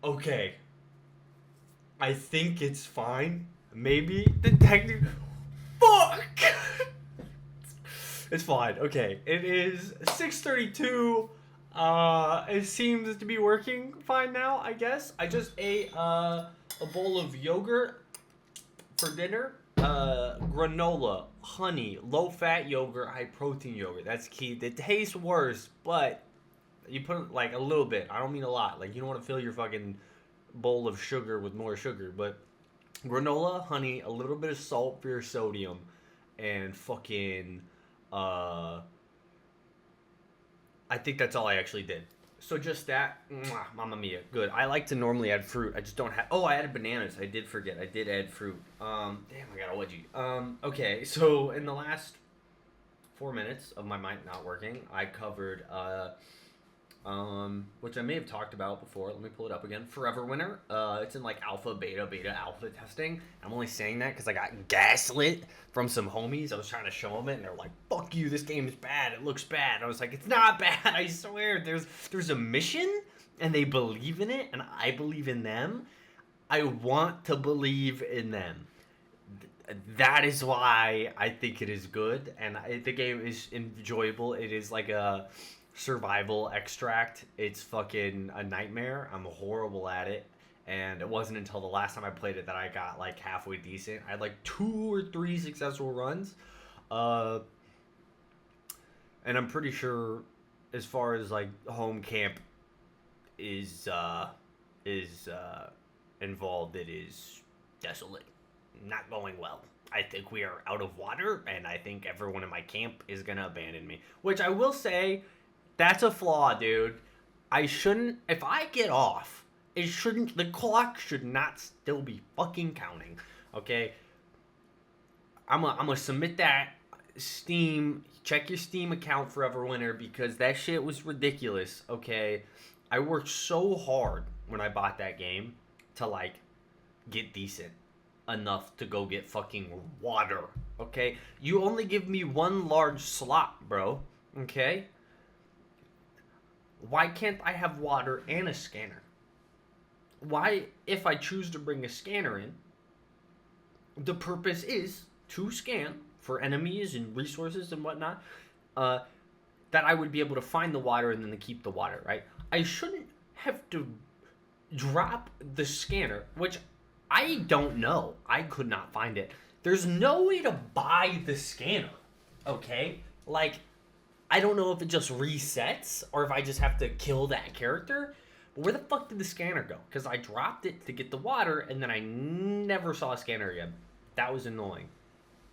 Okay. I think it's fine. Maybe detective. Fuck. It's fine. Okay. It is 6:32. It seems to be working fine now. I guess I just ate a bowl of yogurt for dinner. Granola, honey, low fat yogurt, high protein yogurt. That's key. It tastes worse, but you put like a little bit. I don't mean a lot. Like you don't want to fill your fucking bowl of sugar with more sugar, but granola, honey, a little bit of salt for your sodium, and fucking uh I think that's all I actually did. So just that, mwah, mamma mia, good. I like to normally add fruit. I just don't have. Oh, I added bananas. I did forget. I did add fruit. Damn, I got a wedgie. Okay. So in the last 4 minutes of my mic not working, I covered which I may have talked about before. Let me pull it up again. Forever Winter. It's in like alpha, beta, alpha testing. I'm only saying that because I got gaslit from some homies. I was trying to show them it, and they're like, "Fuck you! This game is bad. It looks bad." I was like, "It's not bad. I swear. There's a mission, and they believe in it, and I believe in them. I want to believe in them. That is why I think it is good, and the game is enjoyable. It is like a survival extract. It's fucking a nightmare. I'm horrible at it, and it wasn't until the last time I played it that I got like halfway decent. I had like 2 or 3 successful runs, uh, and I'm pretty sure, as far as like home camp is is involved, it is desolate, not going well. I think we are out of water, and I think everyone in my camp is gonna abandon me. Which I will say, that's a flaw, dude. I shouldn't. If I get off, it shouldn't. The clock should not still be fucking counting. Okay. I'm gonna submit that Steam. Check your Steam account for Everwinter because that shit was ridiculous. Okay. I worked so hard when I bought that game to like get decent enough to go get fucking water. Okay. You only give me one large slot, bro. Okay. Why can't I have water and a scanner? Why, if I choose to bring a scanner in, the purpose is to scan for enemies and resources and whatnot, uh, that I would be able to find the water and then to keep the water, right? I shouldn't have to drop the scanner, which I don't know. I could not find it. There's no way to buy the scanner, okay? Like, I don't know if it just resets or if I just have to kill that character. But where the fuck did the scanner go? Because I dropped it to get the water and then I never saw a scanner again. That was annoying.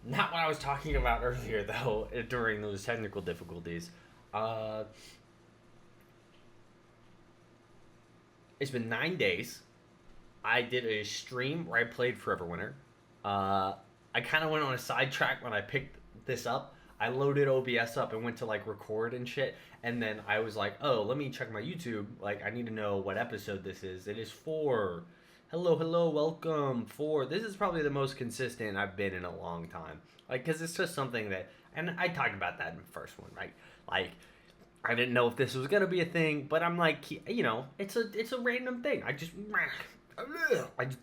Not what I was talking about earlier, though, during those technical difficulties. Uh, it's been 9 days. I did a stream where I played Forever Winter. I kind of went on a sidetrack when I picked this up. I loaded OBS up and went to like record and shit, and then I was like, "Oh, let me check my YouTube. Like, I need to know what episode this is. It is 4. Hello, hello, welcome 4. This is probably the most consistent I've been in a long time. Like, cause it's just something that, and I talked about that in the first one, right? Like, I didn't know if this was gonna be a thing, but I'm like, it's a random thing. I just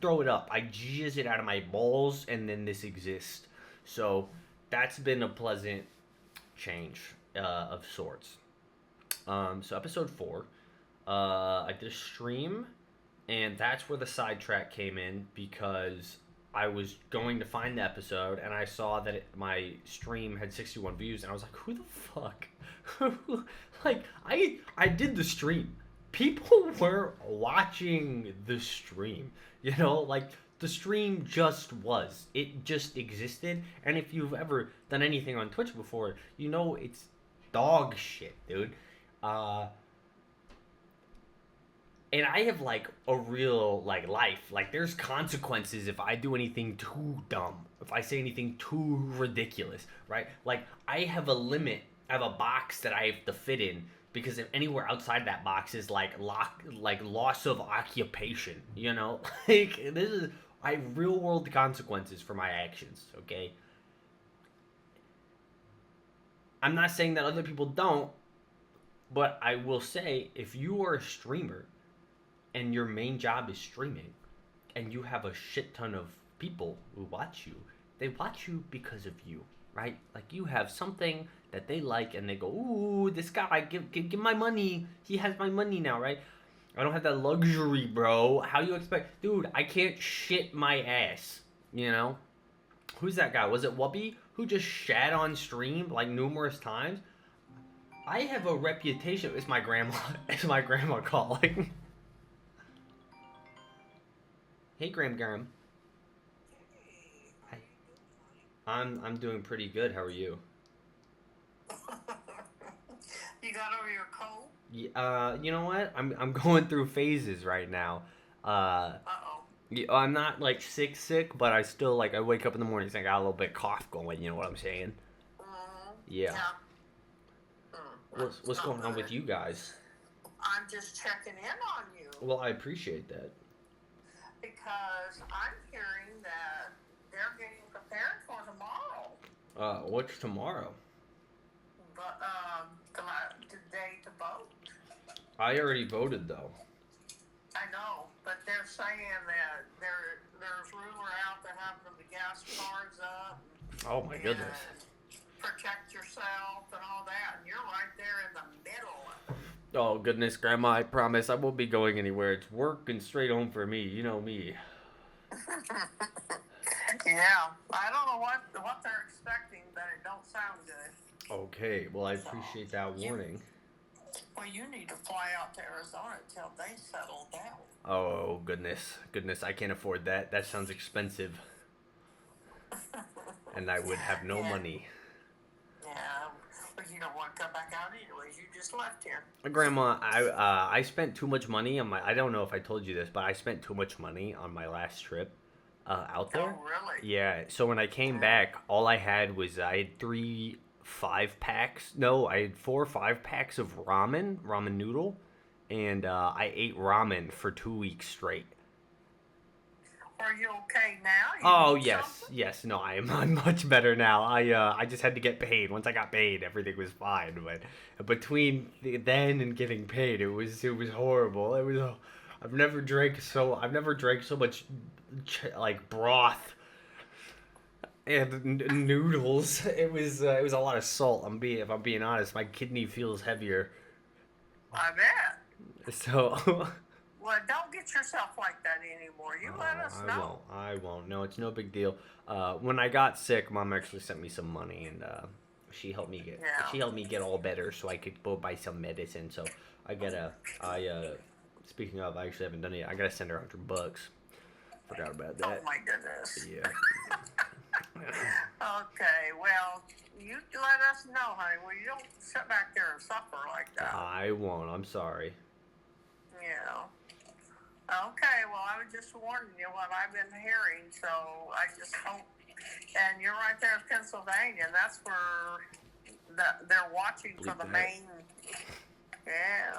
throw it up. I jizz it out of my balls, and then this exists. So that's been a pleasant change of sorts. So episode 4, I did a stream, and that's where the sidetrack came in because I was going to find the episode, and I saw that my stream had 61 views, and I was like, "Who the fuck?" Like, I did the stream. People were watching the stream. Like the stream just was. It just existed. And if you've ever done anything on Twitch before, it's dog shit, dude. And I have like a real like life. Like there's consequences if I do anything too dumb. If I say anything too ridiculous, right? Like I have a limit. I have a box that I have to fit in because if anywhere outside that box is like loss of occupation, like this is I have real world consequences for my actions, okay? I'm not saying that other people don't, but I will say if you are a streamer and your main job is streaming, and you have a shit ton of people who watch you, they watch you because of you, right? Like you have something that they like, and they go, "Ooh, this guy, give my money. He has my money now, right?" I don't have that luxury, bro. How you expect, dude? I can't shit my ass. You know, who's that guy? Was it Whoopi who just shat on stream like numerous times? I have a reputation. It's my grandma. It's my grandma calling. Hey, Graham. Hi. I'm doing pretty good. How are you? You got over your cold? You know what? I'm going through phases right now. Uh-oh. I'm not like sick, but I still like I wake up in the mornings and I got a little bit cough going. You know what I'm saying? Mm-hmm. Yeah. Mm, What's going on with you guys? I'm just checking in on you Well, I appreciate that. because I'm hearing that they're getting prepared for tomorrow. What's tomorrow? But the day to vote. I already voted though. I know, but they're saying that there's rumor out they're having the gas cards up. Oh my goodness. Protect yourself and all that, and you're right there in the middle of it. Oh goodness, Grandma! I promise I won't be going anywhere. It's work and straight home for me. You know me. Yeah, I don't know what they're expecting, but it don't sound good. Okay, well I appreciate that warning. Well, you need to fly out to Arizona until they settle down. Oh goodness! I can't afford that. That sounds expensive, and I would have no money. Yeah, but you don't want to come back out anyways. You just left here. Grandma, I spent too much money on my. I don't know if I told you this, but I spent too much money on my last trip out there. Oh, really? Yeah. So when I came back, all I had was I had 3 5-packs. No, I had 4 5-packs of ramen noodle, and I ate ramen for 2 weeks straight. Are you okay now? Oh yes. No, I'm much better now. I just had to get paid. Once I got paid, everything was fine. But between then and getting paid, it was horrible. I've never drank so much like broth and noodles. It was a lot of salt. If I'm being honest, my kidney feels heavier. I bet. So. Well, don't get yourself like that anymore. You let us know. I won't. No, it's no big deal. When I got sick, Mom actually sent me some money, and she helped me get all better, so I could go buy some medicine. So speaking of, I actually haven't done it yet. I gotta send her $100. Forgot about that. Oh my goodness. Yeah. Okay, well, you let us know, honey. Well, you don't sit back there and suffer like that. I won't. I'm sorry. Yeah. Okay, well, I was just warning you what I've been hearing, so I just hope. And you're right there in Pennsylvania. That's where they're watching for the main. Yeah.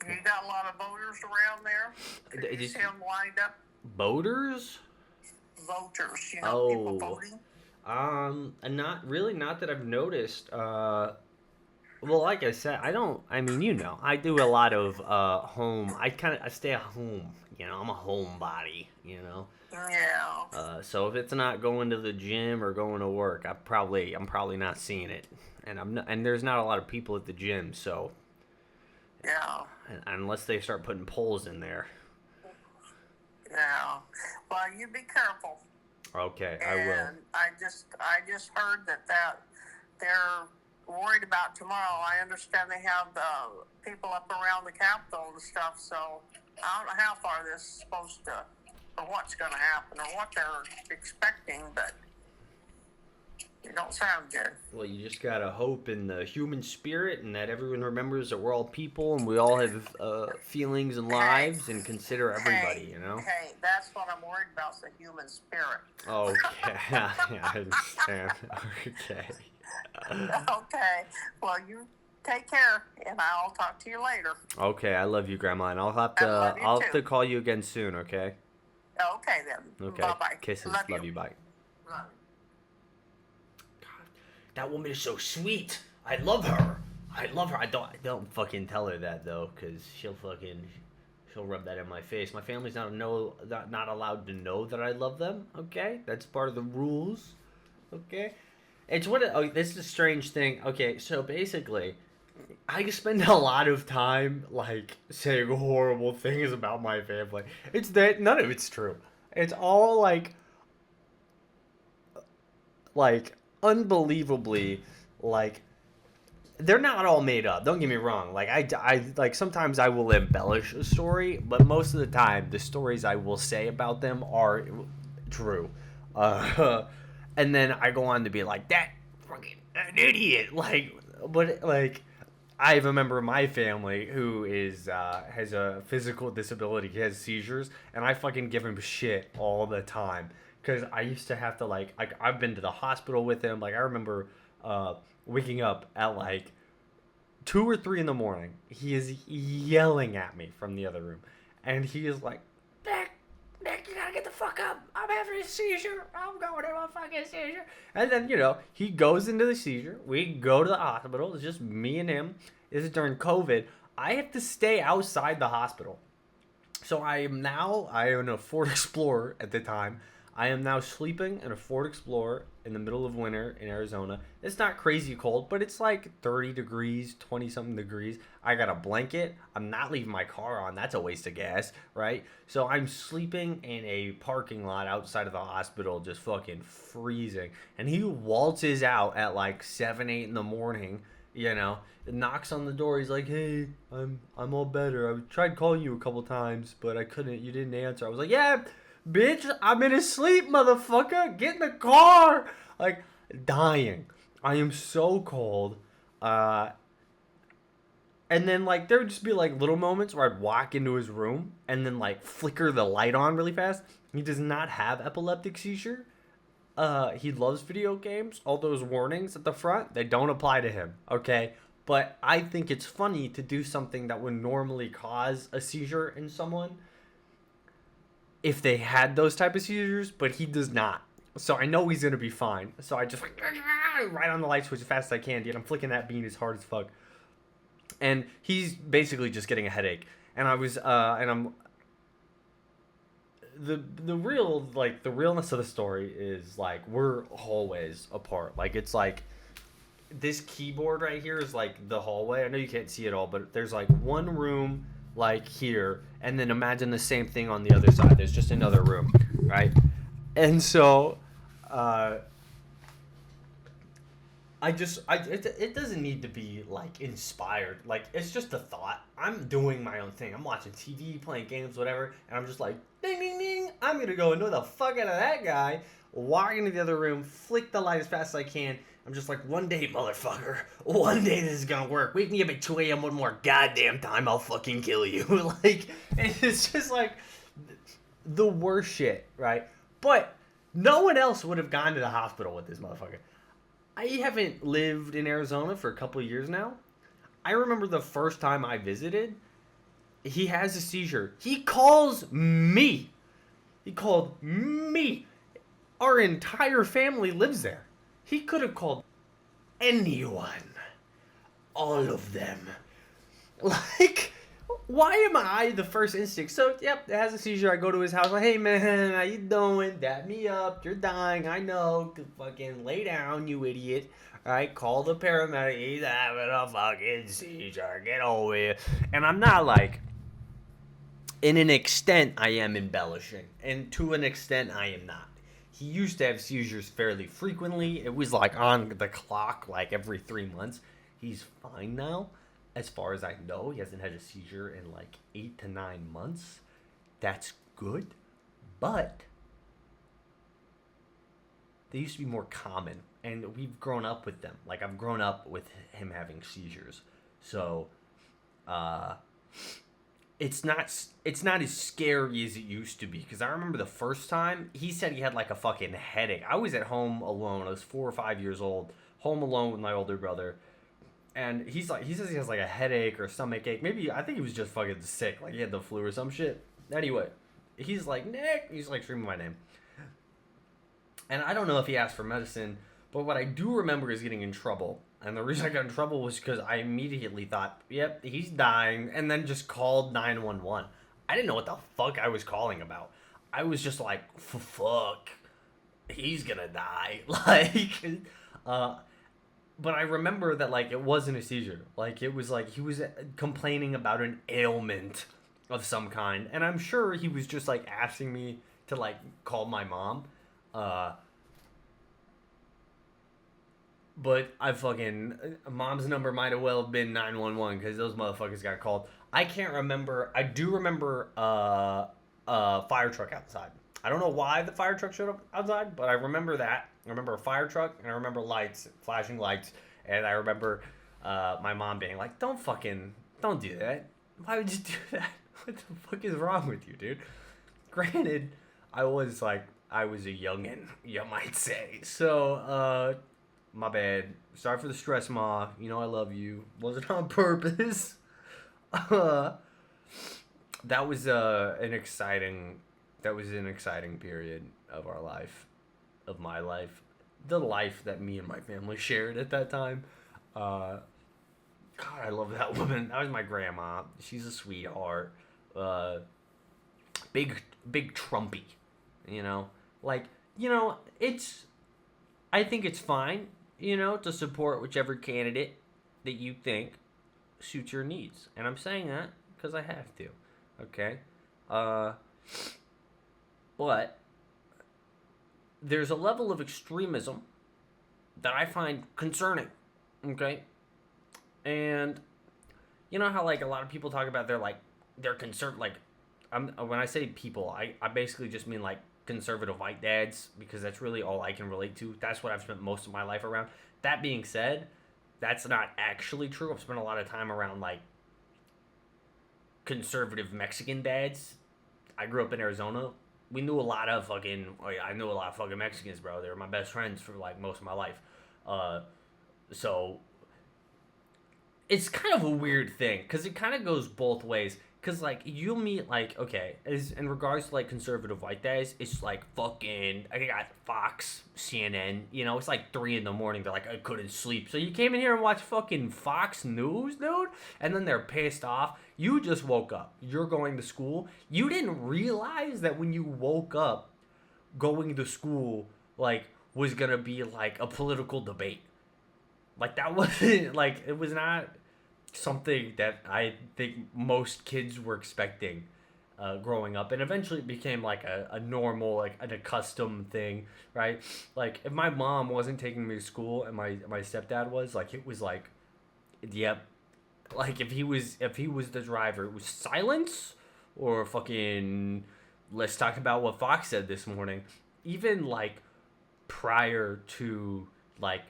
You got a lot of voters around there? Did you see them lined up? Voters? Voters, people voting? Not really. Not that I've noticed. Well, like I said, I do a lot of home. I stay at home. I'm a homebody. Yeah. So if it's not going to the gym or going to work, I'm probably not seeing it, and there's not a lot of people at the gym. So yeah, unless they start putting polls in there. Yeah. Well, you be careful. Okay, and I will. I just heard that they're worried about tomorrow. I understand they have people up around the Capitol and stuff, so I don't know how far this is supposed to, or what's going to happen, or what they're expecting, but it don't sound good. Well, you just gotta hope in the human spirit and that everyone remembers that we're all people and we all have feelings and lives and consider everybody, Hey, that's what I'm worried about, is the human spirit. Okay, yeah, I understand. Okay. Okay, well, you take care, and I'll talk to you later. Okay, I love you, Grandma, and I'll have to call you again soon. Okay. Okay then. Okay. Bye-bye. Kisses. Love you. Bye. Love. God, that woman is so sweet. I love her. I don't fucking tell her that though, cause she'll he'll rub that in my face. My family's not allowed to know that I love them. Okay, that's part of the rules. Okay, this is a strange thing. Okay, so basically, I spend a lot of time like saying horrible things about my family. It's that none of it's true. It's all like unbelievably like they're not all made up. Don't get me wrong. Like I like sometimes I will embellish a story, but most of the time the stories I will say about them are true. Uh, and then I go on to be like that fucking an idiot. But like I have a member of my family who is has a physical disability. He has seizures, and I fucking give him shit all the time because I used to have to I've been to the hospital with him. Like I remember waking up at like 2 or 3 in the morning. He is yelling at me from the other room, and he is like, Nick, you gotta get the fuck up. I'm having a seizure. I'm going to a fucking seizure. And then, he goes into the seizure. We go to the hospital. It's just me and him. This is during COVID. I have to stay outside the hospital. So I am in a Ford Explorer at the time. I am now sleeping in a Ford Explorer in the middle of winter in Arizona. It's not crazy cold, but it's like 30 degrees, 20-something degrees. I got a blanket. I'm not leaving my car on. That's a waste of gas, right? So I'm sleeping in a parking lot outside of the hospital, just fucking freezing. And he waltzes out at like 7, 8 in the morning, knocks on the door. He's like, hey, I'm all better. I tried calling you a couple times, but I couldn't. You didn't answer. I was like, yeah, bitch, I'm in his sleep, motherfucker. Get in the car. Like, dying. I am so cold. And then, like, there would just be, like, little moments where I'd walk into his room and then, like, flicker the light on really fast. He does not have epileptic seizure. He loves video games. All those warnings at the front, they don't apply to him, okay? But I think it's funny to do something that would normally cause a seizure in someone if they had those type of seizures, but he does not. So I know he's going to be fine. So I just right on the light switch as fast as I can, dude. I'm flicking that bean as hard as fuck. And he's basically just getting a headache. And the realness of the story is like we're hallways apart. Like it's like this keyboard right here is like the hallway. I know you can't see it all, but there's like one room like here, and then imagine the same thing on the other side. There's just another room, right? And so it doesn't need to be like inspired. Like it's just a thought. I'm doing my own thing. I'm watching TV, playing games, whatever, and I'm just like ding ding ding. I'm gonna go annoy the fuck out of that guy. Walk into the other room, flick the light as fast as I can. I'm just like, one day, motherfucker. One day this is gonna work. Wake me up at 2 a.m. one more goddamn time. I'll fucking kill you. Like, it's just like the worst shit, right? But no one else would have gone to the hospital with this motherfucker. I haven't lived in Arizona for a couple of years now. I remember the first time I visited, he has a seizure. He calls me. He called me. Our entire family lives there. He could have called anyone. All of them. Like, why am I the first instinct? So, yep, it has a seizure. I go to his house. Like, hey, man, how you doing? Dap me up. You're dying. I know. Fucking lay down, you idiot. All right, call the paramedic. He's having a fucking seizure. Get over here. And I'm not like, in an extent, I am embellishing. And to an extent, I am not. He used to have seizures fairly frequently. It was like on the clock like every 3 months. He's fine now. As far as I know, he hasn't had a seizure in like 8 to 9 months. That's good. But they used to be more common. And we've grown up with them. Like I've grown up with him having seizures. So, it's not as scary as it used to be, because I remember the first time he said he had like a fucking headache. I was at home alone. I was 4 or 5 years old, home alone with my older brother, and he says he has like a headache or a stomach ache. Maybe I think he was just fucking sick, like he had the flu or some shit. Anyway, he's like, Nick, he's like screaming my name, and I don't know if he asked for medicine, but what I do remember is getting in trouble. And the reason I got in trouble was because I immediately thought, yep, he's dying, and then just called 911. I didn't know what the fuck I was calling about. I was just like, fuck, he's gonna die. Like, uh, but I remember that like it wasn't a seizure. Like it was like he was complaining about an ailment of some kind, and I'm sure he was just like asking me to like call my mom. Uh, but I fucking mom's number might have well been 911 because those motherfuckers got called. I can't remember. I do remember fire truck outside. I don't know why the fire truck showed up outside, but I remember that. I remember a fire truck, and I remember lights, flashing lights, and I remember my mom being like, don't do that. Why would you do that? What the fuck is wrong with you, dude? Granted, I was a youngin', you might say. So, my bad. Sorry for the stress, Ma. You know I love you. Wasn't on purpose. Uh, that was an exciting period of our life, of my life, the life that me and my family shared at that time. Uh, God, I love that woman. That was my grandma. She's a sweetheart. Uh, big Trumpy, you know. Like, it's. I think it's fine, to support whichever candidate that you think suits your needs, and I'm saying that because I have to. Okay, uh, but there's a level of extremism that I find concerning. Okay, and you know how like a lot of people talk about they're concerned like when I say people I basically just mean like conservative white dads because that's really all I can relate to. That's what I've spent most of my life around. That being said, that's not actually true. I've spent a lot of time around like conservative Mexican dads. I grew up in Arizona. We knew a lot of fucking I knew a lot of fucking Mexicans, bro. They were my best friends for like most of my life. Uh so it's kind of a weird thing because it kind of goes both ways. Because like you'll meet like okay, as in regards to like conservative white guys, it's like fucking I got Fox, CNN. It's like 3 a.m. They're like I couldn't sleep, so you came in here and watched fucking Fox News, dude. And then they're pissed off. You just woke up. You're going to school. You didn't realize that when you woke up, going to school like was gonna be like a political debate. Like that wasn't like it was not something that I think most kids were expecting growing up, and eventually it became like a normal, like an accustomed thing, right? Like if my mom wasn't taking me to school and my stepdad was, like it was like, yep, like if he was the driver, it was silence or fucking let's talk about what Fox said this morning. Even like prior to like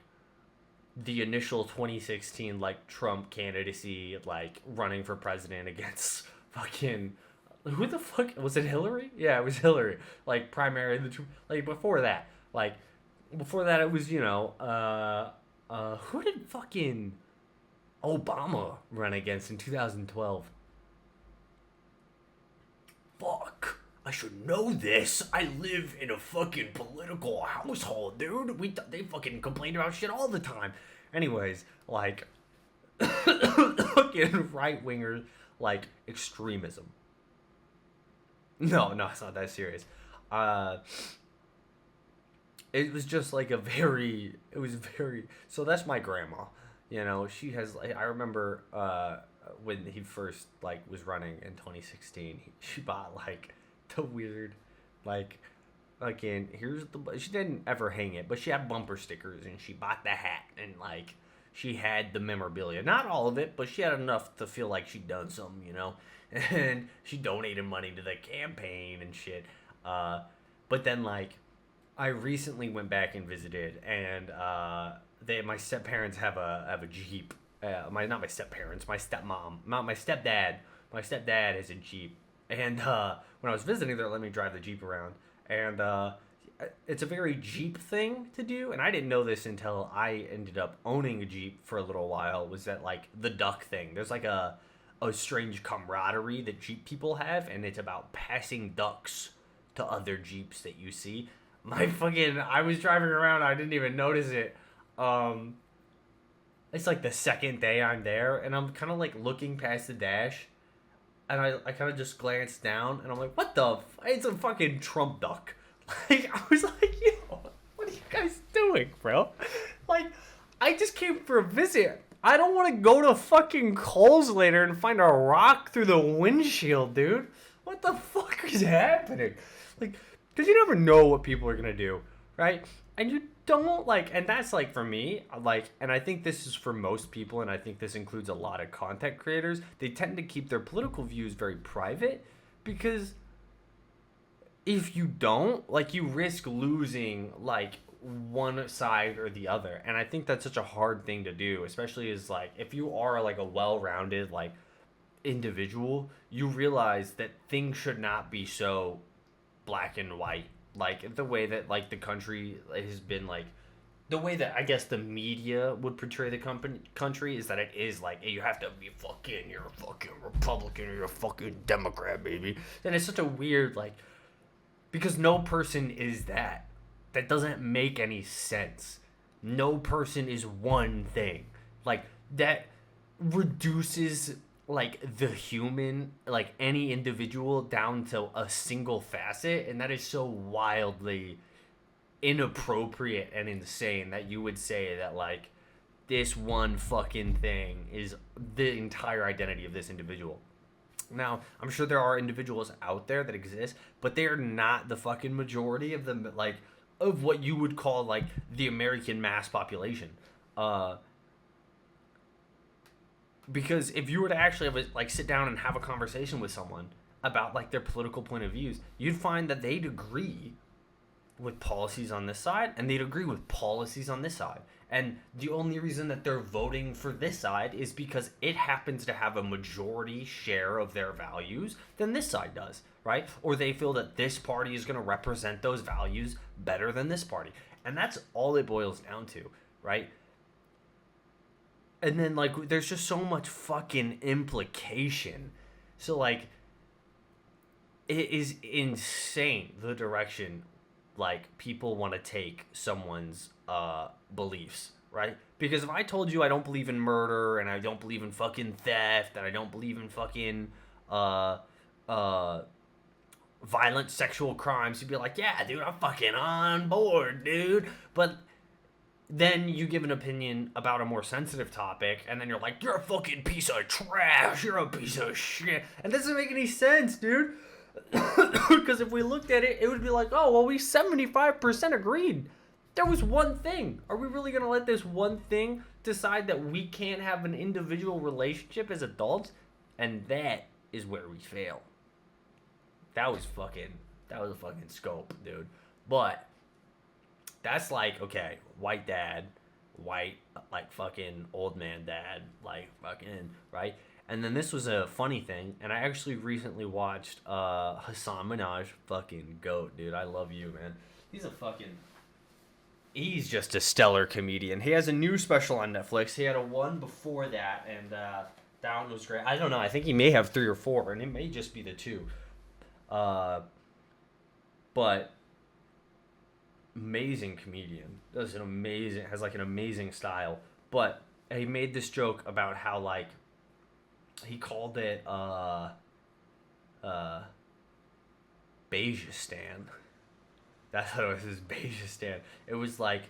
the initial 2016 like Trump candidacy, like running for president against fucking who the fuck was it? Hillary? Yeah, it was Hillary. Like primary like before that it was who did fucking Obama run against in 2012? Fuck. I should know this. I live in a fucking political household, dude. They fucking complain about shit all the time. Anyways, like fucking right wingers, like extremism. No, it's not that serious. Uh, it was just like it was very. So that's my grandma. She has. Like, I remember when he first like was running in 2016. She bought like the weird, like, again, she didn't ever hang it, but she had bumper stickers and she bought the hat and like she had the memorabilia, not all of it, but she had enough to feel like she'd done something. And she donated money to the campaign and shit. But then like I recently went back and visited, and my step parents have a Jeep. Not my step parents, my stepmom, not my stepdad. My stepdad has a Jeep, and when I was visiting, they let me drive the Jeep around, and it's a very Jeep thing to do. And I didn't know this until I ended up owning a Jeep for a little while. Was that like the duck thing? There's like a strange camaraderie that Jeep people have, and it's about passing ducks to other Jeeps that you see. I was driving around, I didn't even notice it. It's like the second day I'm there, and I'm kind of like looking past the dash, and I kind of just glanced down, and I'm like, what the? It's a fucking Trump duck. Like, I was like, yo, what are you guys doing, bro? Like, I just came for a visit. I don't want to go to fucking Kohl's later and find a rock through the windshield, dude. What the fuck is happening? Like, because you never know what people are gonna do, right? And you don't like, and that's like for me, like, and I think this is for most people, and I think this includes a lot of content creators. They tend to keep their political views very private because if you don't, like, you risk losing like one side or the other. And I think that's such a hard thing to do, especially as like if you are like a well-rounded like individual, you realize that things should not be so black and white. Like the way that like the country has been like the way that I guess the media would portray the country is that it is like hey, you have to be fucking you're a fucking Republican or you're a fucking Democrat, baby. And it's such a weird like because no person is that. That doesn't make any sense. No person is one thing. Like that reduces like the human, like any individual down to a single facet, and that is so wildly inappropriate and insane that you would say that like this one fucking thing is the entire identity of this individual. Now, I'm sure there are individuals out there that exist, but they are not the fucking majority of them, like, of what you would call, like, the American mass population. Because if you were to actually have a, like sit down and have a conversation with someone about like their political point of views, you'd find that they'd agree with policies on this side and they'd agree with policies on this side. And the only reason that they're voting for this side is because it happens to have a majority share of their values than this side does, right? Or they feel that this party is going to represent those values better than this party. And that's all it boils down to, right? And then like there's just so much fucking implication. So like it is insane the direction like people want to take someone's beliefs, right? Because if I told you I don't believe in murder and I don't believe in fucking theft and I don't believe in fucking uh violent sexual crimes, you'd be like, yeah, dude, I'm fucking on board, dude. But then you give an opinion about a more sensitive topic, and then you're like, you're a fucking piece of trash, you're a piece of shit. And it doesn't make any sense, dude. Because if we looked at it, it would be like, oh, well, we 75% agreed. There was one thing. Are we really going to let this one thing decide that we can't have an individual relationship as adults? And that is where we fail. That was a fucking scope, dude. But that's like, okay, white dad, white, like, fucking old man dad, like, fucking, right? And then this was a funny thing, and I actually recently watched Hassan Minaj, fucking GOAT, dude. I love you, man. He's just a stellar comedian. He has a new special on Netflix. He had a one before that, and that one was great. I don't know. I think he may have 3 or 4, and it may just be the 2. But amazing comedian. Has like an amazing style. But he made this joke about how like he called it Beigistan. That's what it was, his Beigistan. It was like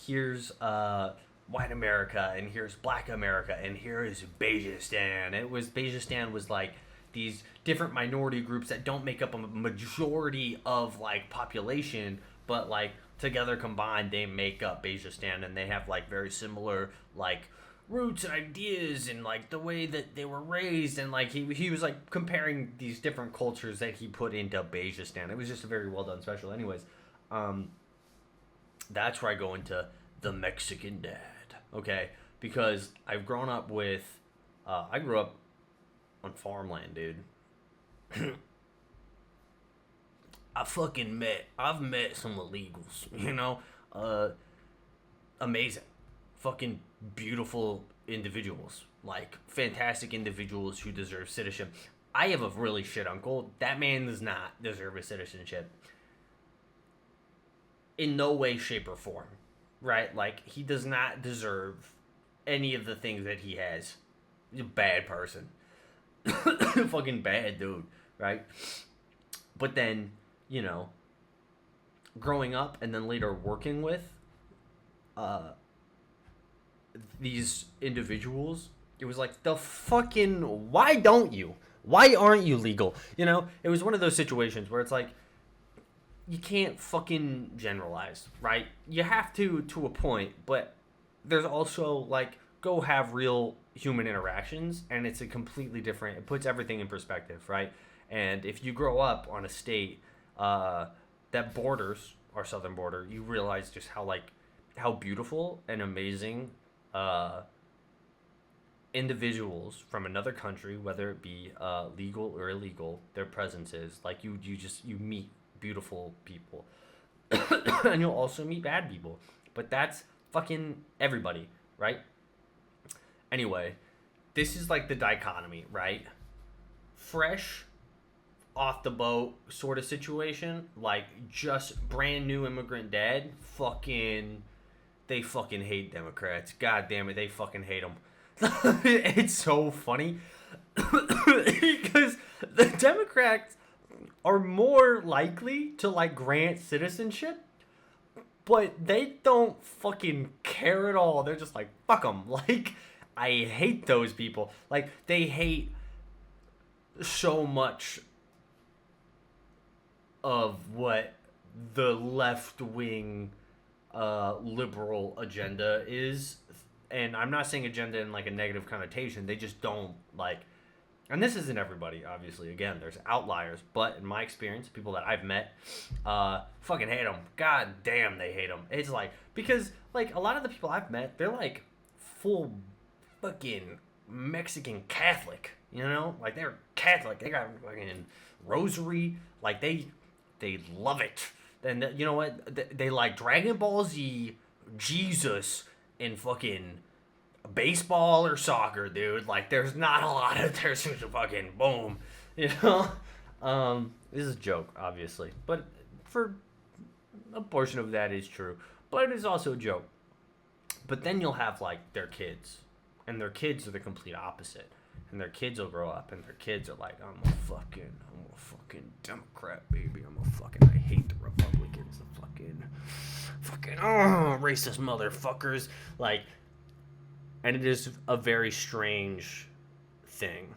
here's white America and here's black America and here is Beigistan. Beigistan was like these different minority groups that don't make up a majority of like population, but like together combined they make up Beigistan, and they have like very similar like roots and ideas and like the way that they were raised, and like he was like comparing these different cultures that he put into Beigistan. It was just a very well done special. Anyways, that's where I go into the Mexican dad, okay? Because I've grown up with I grew up on farmland, dude. I've met some illegals, you know? Amazing. Fucking beautiful individuals. Like, fantastic individuals who deserve citizenship. I have a really shit uncle. That man does not deserve a citizenship. In no way, shape, or form. Right? Like, he does not deserve any of the things that he has. He's a bad person. Fucking bad dude, right? But then, you know, growing up and then later working with uh, these individuals, it was like the fucking why don't you? Why aren't you legal? You know, it was one of those situations where it's like you can't fucking generalize, right? You have to a point, but there's also like go have real human interactions and it's a completely different it puts everything in perspective, right? And if you grow up on a state that borders our southern border, you realize just how beautiful and amazing uh, individuals from another country, whether it be legal or illegal, their presence is. Like you meet beautiful people, and you'll also meet bad people. But that's fucking everybody, right? Anyway, this is like the dichotomy, right? Fresh off the boat sort of situation, like just brand new immigrant dad, fucking they fucking hate Democrats. God damn it, they fucking hate them. It's so funny because the Democrats are more likely to like grant citizenship, but they don't fucking care at all. They're just like fuck them. Like I hate those people. Like they hate so much of what the left wing liberal agenda is. And I'm not saying agenda in like a negative connotation. They just don't like, and this isn't everybody, obviously. Again, there's outliers, but in my experience, people that I've met, fucking hate them. God damn, they hate them. It's like because like a lot of the people I've met, they're like full fucking Mexican Catholic. You know, like they're Catholic. They got fucking rosary. Like they love it. And you know what? They like Dragon Ball Z, Jesus, and fucking baseball or soccer, dude. Like, there's not a lot of there's just a fucking boom, you know. This is a joke, obviously, but for a portion of that is true, but it is also a joke. But then you'll have like their kids, and their kids are the complete opposite. And their kids will grow up, and their kids are like, I'm a fucking Democrat, baby. I hate the Republicans, the fucking, racist motherfuckers. Like, and it is a very strange thing.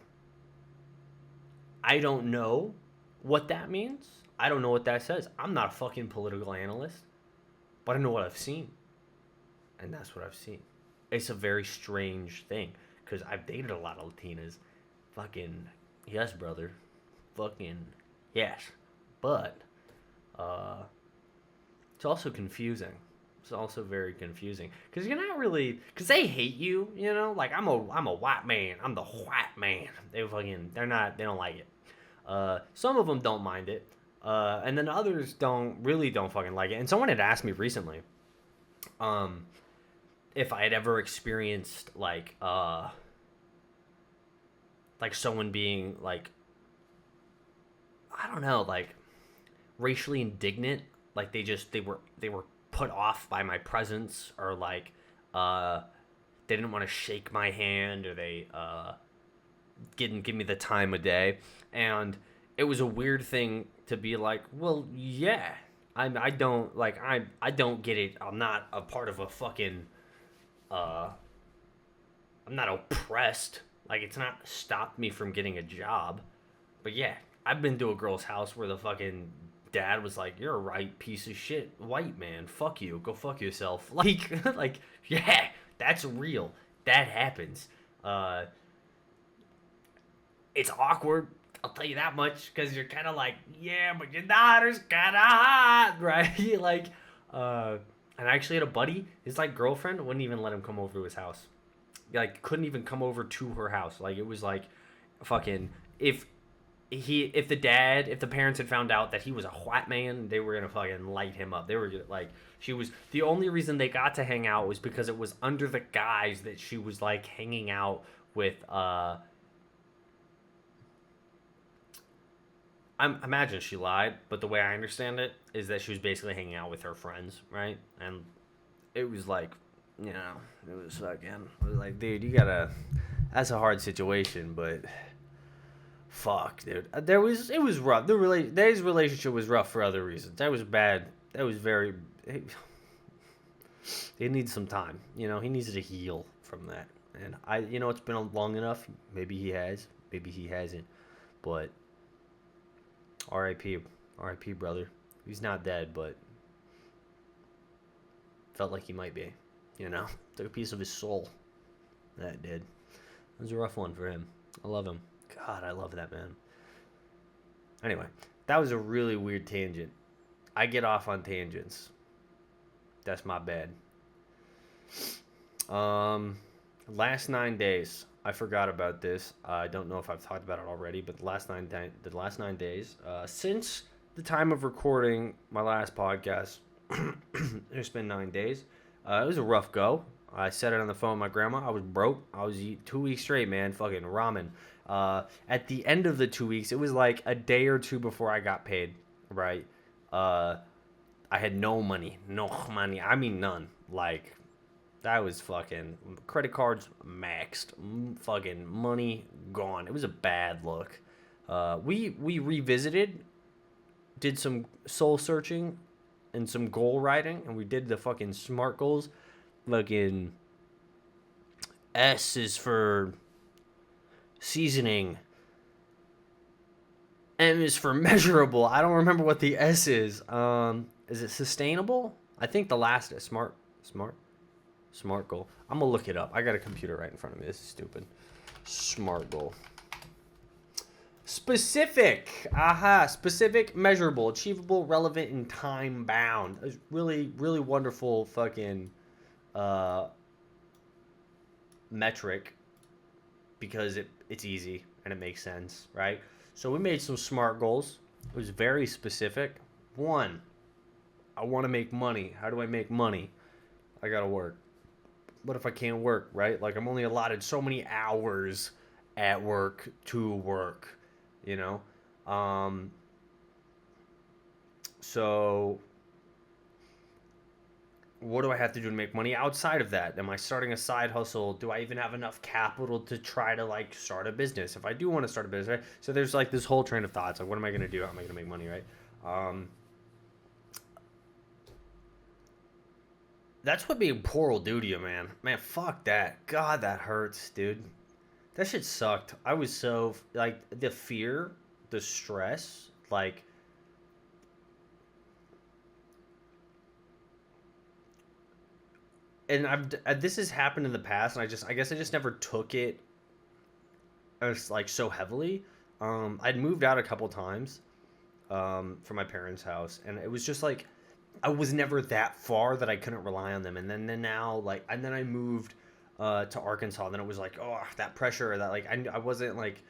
I don't know what that means. I don't know what that says. I'm not a fucking political analyst, but I know what I've seen. And that's what I've seen. It's a very strange thing. Because I've dated a lot of Latinas. Fucking, yes, brother. Fucking, yes. But, it's also confusing. It's also very confusing. Because you're not really, because they hate you, you know? Like, I'm a white man. I'm the white man. They don't like it. Some of them don't mind it. And then others don't fucking like it. And someone had asked me recently, if I had ever experienced like someone being like, I don't know, like racially indignant, like they were put off by my presence, or like they didn't want to shake my hand, or they didn't give me the time of day. And it was a weird thing to be like, well, yeah, I don't get it. I'm not a part of a fucking I'm not oppressed. Like, it's not stopped me from getting a job. But yeah, I've been to a girl's house where the fucking dad was like, you're a right piece of shit white man. Fuck you. Go fuck yourself. Like, yeah, that's real. That happens. It's awkward. I'll tell you that much, because you're kind of like, yeah, but your daughter's kind of hot, right? Like, and I actually had a buddy, his like girlfriend wouldn't even let him come over to his house. Like, couldn't even come over to her house. Like, it was like, fucking, if the parents had found out that he was a white man, they were gonna fucking light him up. They were like, the only reason they got to hang out was because it was under the guise that she was like hanging out with I imagine she lied, but the way I understand it is that she was basically hanging out with her friends, right? And it was like, you know, it was like, dude, that's a hard situation, but Fuck, dude. It was rough. His relationship was rough for other reasons. That was bad. That was very. He needs some time. You know, he needs to heal from that. And it's been long enough. Maybe he has. Maybe he hasn't. But R.I.P. R.I.P. brother. He's not dead, but felt like he might be. You know, took a piece of his soul. That did. It was a rough one for him. I love him. God, I love that man. Anyway, that was a really weird tangent. I get off on tangents. That's my bad. Last 9 days. I forgot about this. I don't know if I've talked about it already, but the last 9 days, since the time of recording my last podcast, it's been 9 days. It was a rough go. I said it on the phone with my grandma. I was broke. I was eating 2 weeks straight, man. Fucking ramen. At the end of the 2 weeks, it was like a day or two before I got paid, right? I had no money. No money. I mean, none. Like, that was fucking credit cards maxed. Fucking money gone. It was a bad look. We revisited, did some soul searching and some goal writing, and we did the fucking SMART goals. Fucking S is for seasoning. M is for measurable. I don't remember what the S is. Is it sustainable? I think the last is smart goal. I'm gonna look it up. I got a computer right in front of me. This is stupid. SMART goal. Specific. Specific, measurable, achievable, relevant, and time bound. It's really, really wonderful fucking metric because it's easy and it makes sense, right? So we made some SMART goals. It was very specific. 1, I want to make money. How do I make money? I gotta work. What if I can't work, right? Like, I'm only allotted so many hours at work to work, you know? So what do I have to do to make money outside of that? Am I starting a side hustle? Do I even have enough capital to try to, like, start a business? If I do want to start a business, right? So there's, like, this whole train of thoughts. Like, what am I going to do? How am I going to make money, right? That's what being poor will do to you, man. Man, fuck that. God, that hurts, dude. That shit sucked. I was so, like, the fear, the stress, like, and this has happened in the past, and I guess I just never took it as, like, so heavily. I'd moved out a couple times from my parents' house, and it was just like I was never that far that I couldn't rely on them. And then now, like, and then I moved to Arkansas, and then it was like, oh, that pressure, that, like, I wasn't, like,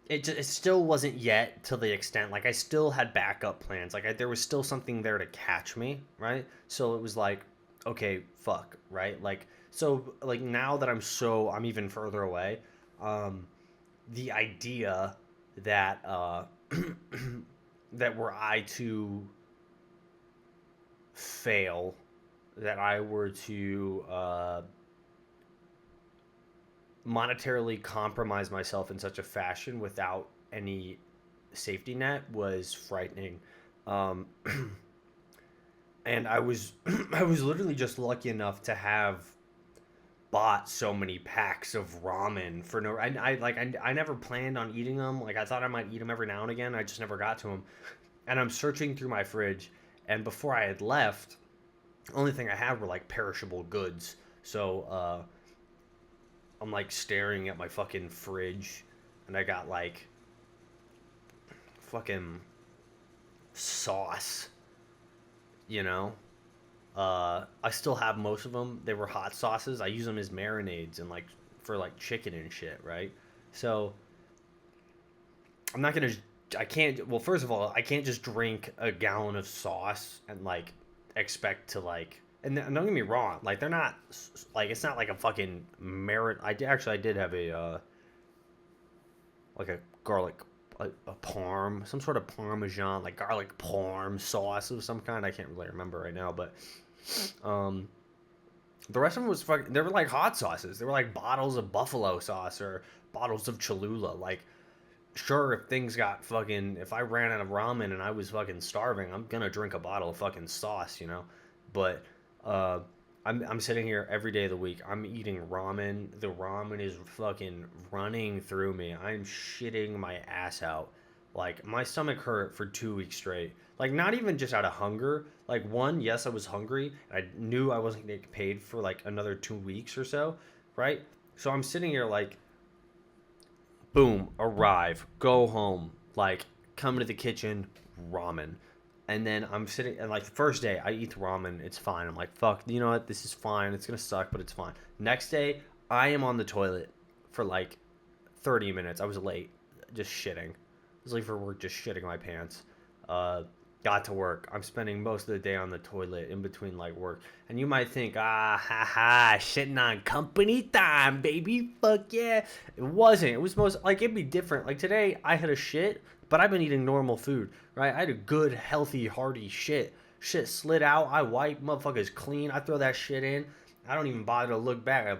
it still wasn't yet to the extent, like, I still had backup plans, like, there was still something there to catch me, right? So it was like, okay, fuck, right? Like, so, like, now that I'm even further away, the idea that that were I to fail, that I were to monetarily compromise myself in such a fashion without any safety net was frightening. Um, and I was I was literally just lucky enough to have bought so many packs of ramen for no. I never planned on eating them. Like, I thought I might eat them every now and again. I just never got to them. And I'm searching through my fridge, and before I had left, the only thing I had were, like, perishable goods. So I'm, like, staring at my fucking fridge, and I got, like, fucking sauce, you know? I still have most of them. They were hot sauces. I use them as marinades and, like, for, like, chicken and shit, right? So I'm not gonna. I can't. Well, first of all, I can't just drink a gallon of sauce and, like, expect to, like. And don't get me wrong. Like, they're not, like, it's not like a fucking I did have a like a garlic, a parm, some sort of parmesan, like, garlic parm sauce of some kind. I can't really remember right now, but the rest of them was fucking. They were like hot sauces. They were like bottles of buffalo sauce or bottles of Cholula. Like, sure, if things got fucking, if I ran out of ramen and I was fucking starving, I'm gonna drink a bottle of fucking sauce, you know. But uh, I'm sitting here every day of the week. I'm eating ramen. The ramen is fucking running through me. I'm shitting my ass out. Like my stomach hurt for 2 weeks straight. Like not even just out of hunger. Like one, yes, I was hungry. I knew I wasn't gonna get paid for like another 2 weeks or so, right? So I'm sitting here like boom, arrive, go home, like come to the kitchen, ramen. And then I'm sitting and like the first day I eat the ramen, it's fine. I'm like, fuck, you know what, this is fine. It's gonna suck, but it's fine. Next day, I am on the toilet for like 30 minutes. I was late, just shitting. I was late for work, just shitting my pants. Uh, got to work. I'm spending most of the day on the toilet in between like work. And you might think, ah, ha ha, shitting on company time, baby. Fuck yeah. It wasn't. It was most like it'd be different. Like today, I had a shit, but I've been eating normal food, right? I had a good, healthy, hearty shit. Shit slid out. I wipe, motherfuckers clean. I throw that shit in. I don't even bother to look back. I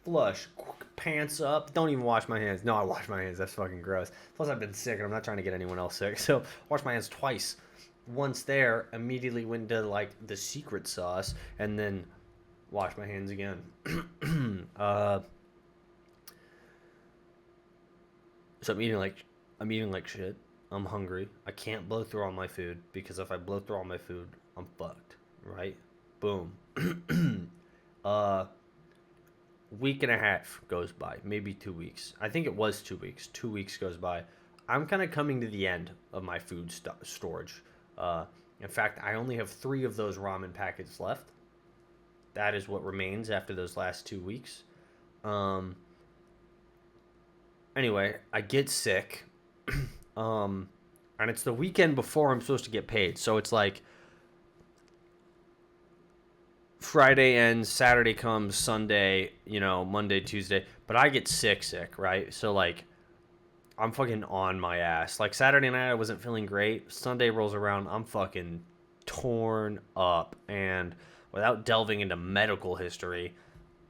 flush, pants up. Don't even wash my hands. No, I wash my hands. That's fucking gross. Plus, I've been sick, and I'm not trying to get anyone else sick. So, wash my hands twice. Once there, immediately went to like the secret sauce, and then wash my hands again. uh, so I'm eating like shit. I'm hungry. I can't blow through all my food because if I blow through all my food, I'm fucked. Right? Boom. uh, week and a half goes by, maybe 2 weeks. I think it was 2 weeks. 2 weeks goes by. I'm kind of coming to the end of my food storage. Uh, in fact, I only have 3 of those ramen packets left. That is what remains after those last 2 weeks. Um, anyway, I get sick. um, and it's the weekend before I'm supposed to get paid. So it's like Friday ends, Saturday comes, Sunday, Monday, Tuesday. But I get sick, right? So like I'm fucking on my ass. Like Saturday night I wasn't feeling great. Sunday rolls around, I'm fucking torn up. And without delving into medical history,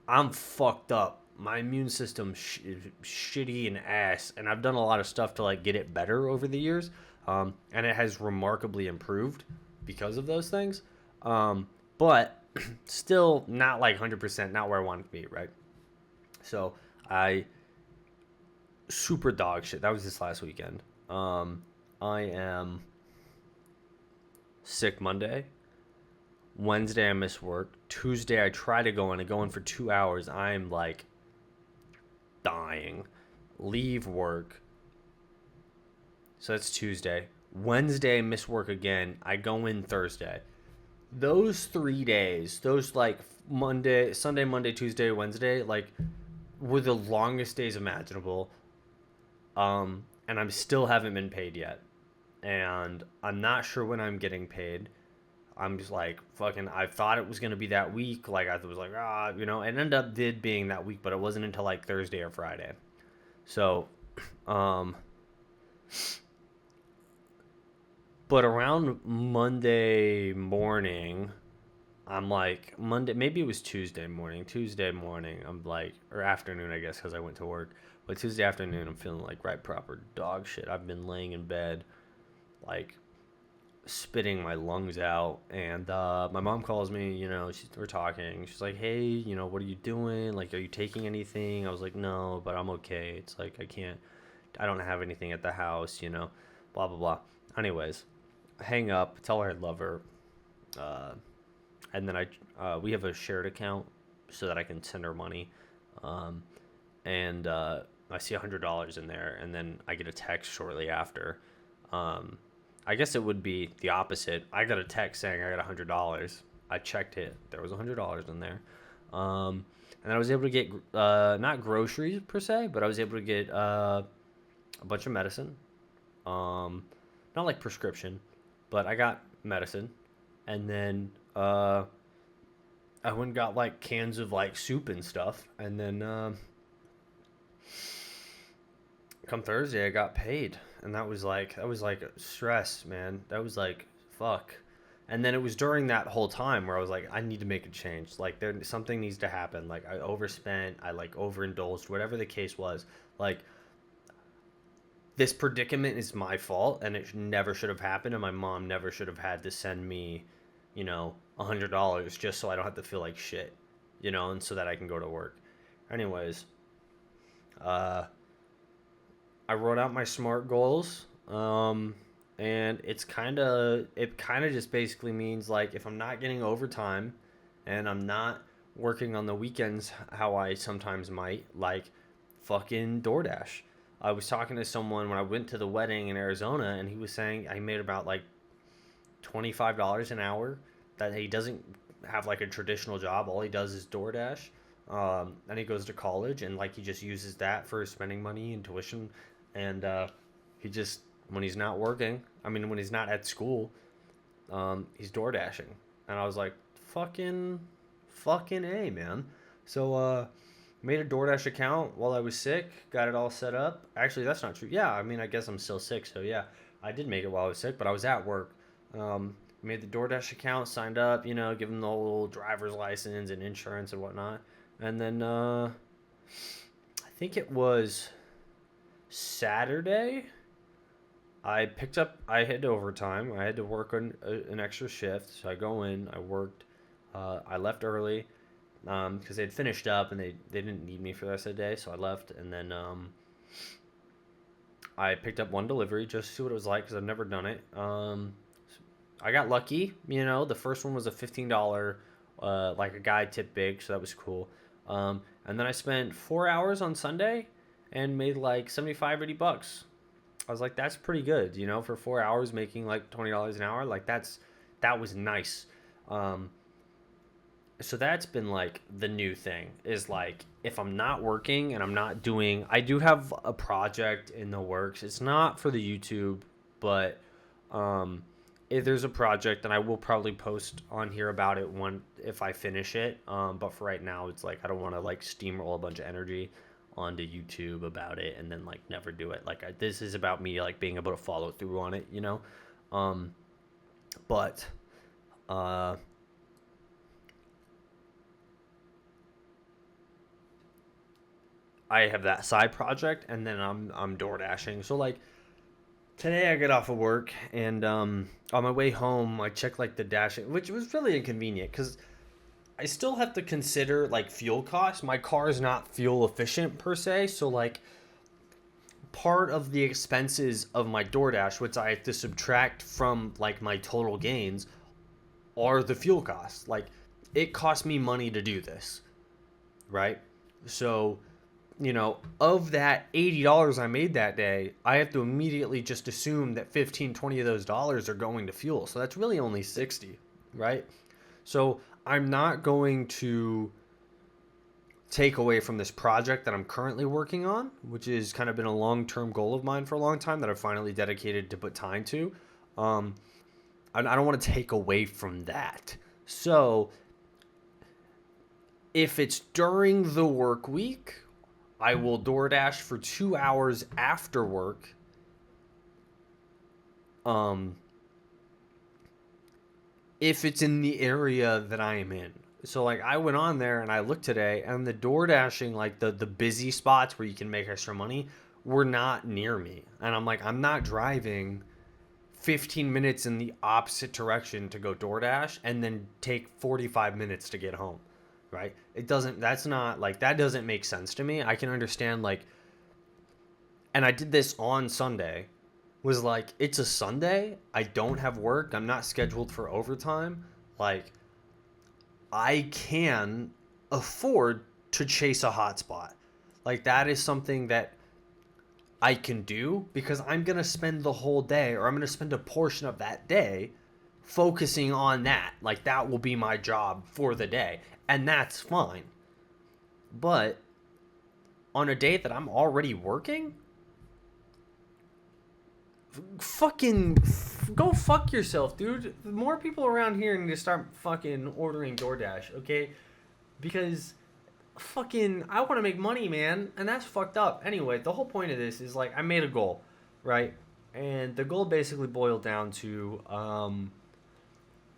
I'm fucked up. My immune system is shitty and ass, and I've done a lot of stuff to like get it better over the years, and it has remarkably improved because of those things. But still not like 100%, not where I want it to be, right? So I super dog shit. That was this last weekend. I am sick Monday. Wednesday I miss work. Tuesday I try to go in and go in for 2 hours. I'm like dying. Leave work. So that's Tuesday. Wednesday I miss work again. I go in Thursday. Those 3 days, those like Sunday, Monday, Tuesday, Wednesday, like were the longest days imaginable. And I still haven't been paid yet. And I'm not sure when I'm getting paid. I'm just like fucking. I thought it was gonna be that week. Like I was like, it ended up being that week, but it wasn't until like Thursday or Friday. So, um, but around Monday morning, I'm like Monday. Maybe it was Tuesday morning. Tuesday morning, I'm like, or afternoon, I guess, because I went to work. But Tuesday afternoon, I'm feeling like right proper dog shit. I've been laying in bed, like spitting my lungs out, and my mom calls me. We're talking. She's like, hey, what are you doing? Like, are you taking anything? I was like, no, but I'm okay. It's like I don't have anything at the house, blah blah blah. Anyways, hang up, tell her I love her, and then we have a shared account so that I can send her money, and I see $100 in there, and then I get a text shortly after. I guess it would be the opposite. I got a text saying I got $100. I checked it. There was $100 in there. And I was able to get not groceries per se, but I was able to get a bunch of medicine. Not like prescription, but I got medicine. And then I went and got like cans of like soup and stuff. And then come Thursday, I got paid. And that was like stress, man. That was like fuck. And then it was during that whole time where I was like, I need to make a change. Like something needs to happen. Like I overspent, I like overindulged, whatever the case was. Like this predicament is my fault and it never should have happened, and my mom never should have had to send me, $100 just so I don't have to feel like shit, and so that I can go to work. Anyways, uh, I wrote out my SMART goals. And it kind of just basically means like if I'm not getting overtime and I'm not working on the weekends how I sometimes might, like fucking DoorDash. I was talking to someone when I went to the wedding in Arizona, and he was saying I made about like $25 an hour. That he doesn't have like a traditional job. All he does is DoorDash. And he goes to college, and like he just uses that for spending money and tuition. And he just, when he's not working, I mean, when he's not at school, he's door dashing. And I was like, fucking A, man. So, made a DoorDash account while I was sick, got it all set up. Actually, that's not true. Yeah, I mean, I guess I'm still sick, so yeah, I did make it while I was sick, but I was at work. Made the DoorDash account, signed up, give them the whole driver's license and insurance and whatnot. And then, I think it was Saturday. I had overtime. I had to work on an extra shift. So I go in, I worked. I left early because they'd finished up and they didn't need me for the rest of the day. So I left, and then I picked up one delivery just to see what it was like because I've never done it. I got lucky. The first one was a $15, like a guy tipped big, so that was cool. And then I spent 4 hours on Sunday and made like 75, $80. I was like, that's pretty good, for 4 hours making like $20 an hour. Like that was nice. So that's been like the new thing is like, if I'm not working and I'm not doing, I do have a project in the works. It's not for the YouTube, but, if there's a project, and I will probably post on here about it if I finish it. But for right now, it's like, I don't want to like steamroll a bunch of energy onto YouTube about it and then like never do it. Like this is about me like being able to follow through on it, But I have that side project, and then I'm door dashing. So like today I get off of work, and on my way home I check like the dashing, which was really inconvenient because I still have to consider like fuel costs. My car is not fuel efficient per se, so like part of the expenses of my DoorDash, which I have to subtract from like my total gains, are the fuel costs. Like it costs me money to do this, right? So, of that $80 I made that day, I have to immediately just assume that 15, 20 of those dollars are going to fuel. So that's really only 60, right? So I'm not going to take away from this project that I'm currently working on, which has kind of been a long-term goal of mine for a long time that I've finally dedicated to put time to. I don't want to take away from that. So if it's during the work week, I will DoorDash for 2 hours after work. If it's in the area that I am in. So like I went on there and I looked today, and the DoorDashing, like the busy spots where you can make extra money, were not near me. And I'm like, I'm not driving 15 minutes in the opposite direction to go DoorDash and then take 45 minutes to get home. Right? That doesn't make sense to me. I can understand like, and I did this on Sunday, was like, it's a Sunday, I don't have work, I'm not scheduled for overtime, like, I can afford to chase a hotspot. Like, that is something that I can do because I'm going to spend the whole day, or I'm going to spend a portion of that day focusing on that. Like, that will be my job for the day. And that's fine. But on a day that I'm already working, fucking go fuck yourself, dude. More people around here need to start fucking ordering DoorDash, okay? Because fucking I want to make money, man, and that's fucked up. Anyway, the whole point of this is like I made a goal, right? And the goal basically boiled down to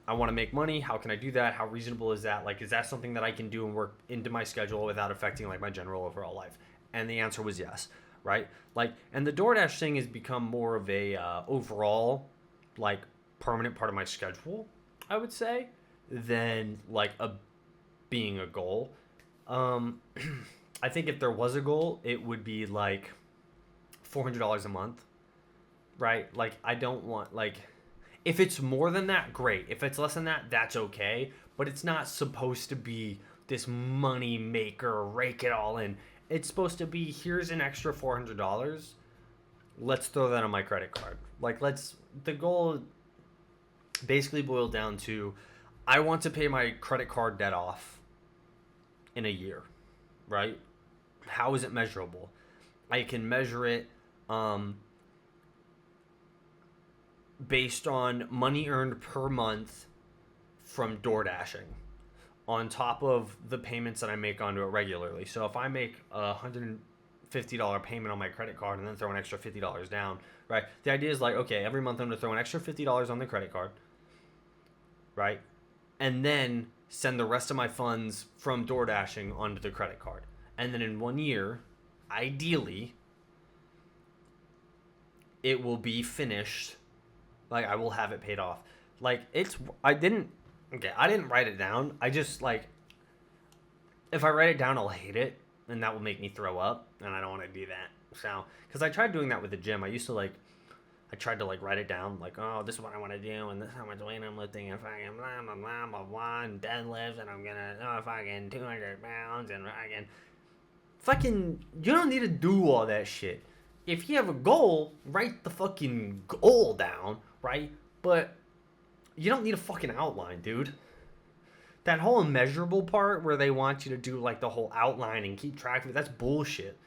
I want to make money. How can I do that? How reasonable is that? Like, is that something that I can do and work into my schedule without affecting like my general overall life? And the answer was yes. right? Like, and the DoorDash thing has become more of a overall, like, permanent part of my schedule, I would say, than like a being a goal. Um, I think if there was a goal, it would be like $400 a month, right? Like, I don't want, like, if it's more than that, great. If it's less than that, that's okay. But it's not supposed to be this money maker, rake it all in. It's supposed to be, here's an extra $400. Let's throw that on my credit card. Like, the goal basically boiled down to, I want to pay my credit card debt off in a year, right? How is it measurable? I can measure it based on money earned per month from door dashing on top of the payments that I make onto it regularly. So if I make $150 payment on my credit card and then throw an extra $50 down, right? The idea is like, okay, every month I'm going to throw an extra $50 on the credit card, right? And then send the rest of my funds from door dashing onto the credit card. And then in 1 year, ideally, it will be finished. Like, I will have it paid off. Like, I didn't write it down. I just, like, if I write it down, I'll hate it, and that will make me throw up, and I don't want to do that. So, because I tried doing that with the gym. I tried to, like, write it down, like, oh, this is what I want to do, and this is how much weight I'm lifting, and fucking blah, blah, blah, blah, blah, and deadlifts, and I'm gonna, fucking 200 pounds, and fucking, you don't need to do all that shit. If you have a goal, write the fucking goal down, right? But you don't need a fucking outline, dude. That whole immeasurable part where they want you to do like the whole outline and keep track of it, that's bullshit.